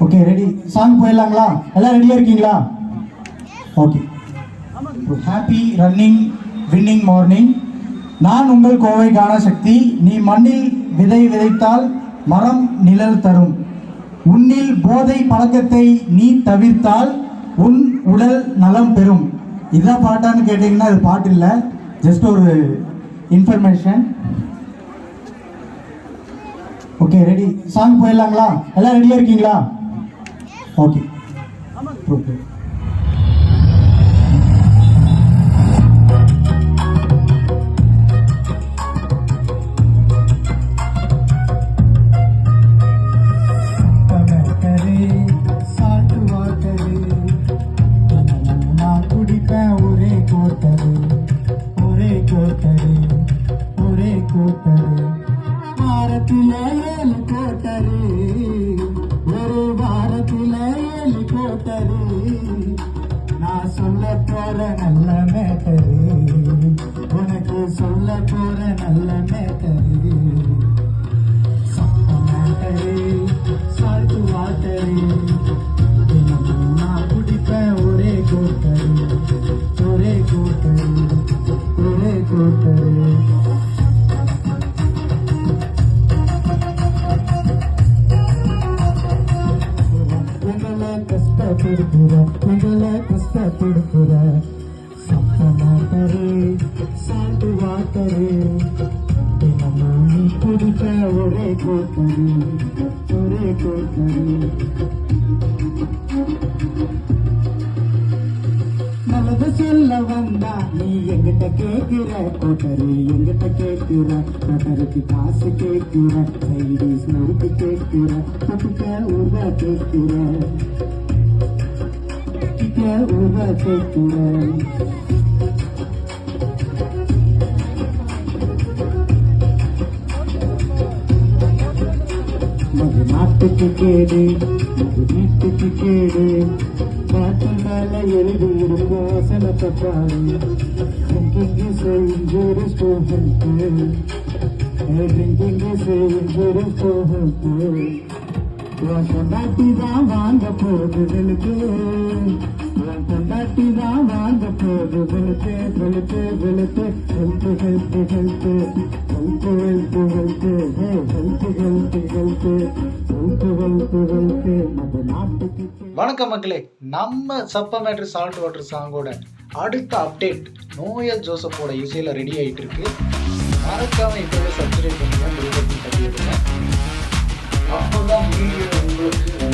Okay ready song போயிடலாங்களா? எல்லாம் ரெடியாக இருக்கீங்களா? Okay. Happy running winning morning. நான் உங்கள் கோவை கானசக்தி. நீ மண்ணில் விதை விதைத்தால் மரம் நிழல் தரும். உன்னில் போதை பழக்கத்தை நீ தவிர்த்தால் உன் உடல் நலம் பெறும். இதான் பாட்டான்னு கேட்டிங்கன்னா அது பாட்டு இல்லை, ஜஸ்ட் ஒரு இன்ஃபர்மேஷன். ஓகே ரெடி சாங் போயிடலாங்களா? எல்லாம் ரெடியாக இருக்கீங்களா? ஓகே. ஓகே. நான் சொல்ல போற நல்ல மேட்டரு, உனக்கு சொல்ல போற நல்ல மேட்டரு. சப்ப மேட்டரு, சால்ட் வாட்டரு, நான் குடிப்பேன் ஒரே கோட்டரு, ஒரே கோட்டரு, ஒரே கோட்டரு. உங்களை கஷ்டப்படுத்துற சப்ப மாட்டரு, சால்ட் வாட்டரு, தினமும் நீ குடிக்க ஒரே கோட்டரு, ஒரே கோட்டரு. நல்லது சொல்ல வந்தா நீ எங்கிட்ட கேட்கிற கோட்டரு, எங்கிட்ட கேட்கிற கோட்டருக்கு காசு கேட்கிற, சைடிஸ் நோட்டு கேட்கிற, புட்டுக்க உருவா கேட்கிற, உருவா கேட்கிற. மது நாட்டுக்கு கேடு, மது வீட்டுக்கு கேடு, பாட்டு மேல எழுதி இருக்கும் வசனத்தை பாரு. Drinking is injurious to health, drinking is injurious to health. உன் பொண்டாட்டி தான் வாங்க போது வெளுத்து, உன் பொண்டாட்டி தான் வாங்க போது வெளுத்து, வெளுத்து வெளுத்து, health health health, health health health, health health health, health health health. நம்ம நாட்டுக்கு. வணக்கம் மக்களே, நம்ம சப்ப மேட்ரு சால்ட் வாட்டர் சாங்கோட அடுத்த அப்டேட் நோயல் ஜோசப்போட இசையில் ரெடி ஆகிட்டு இருக்கு. மறக்காம இப்போவே சப்ஸ்கிரைப் பண்ணுங்க, அப்போதான் வீடியோ உங்களுக்கு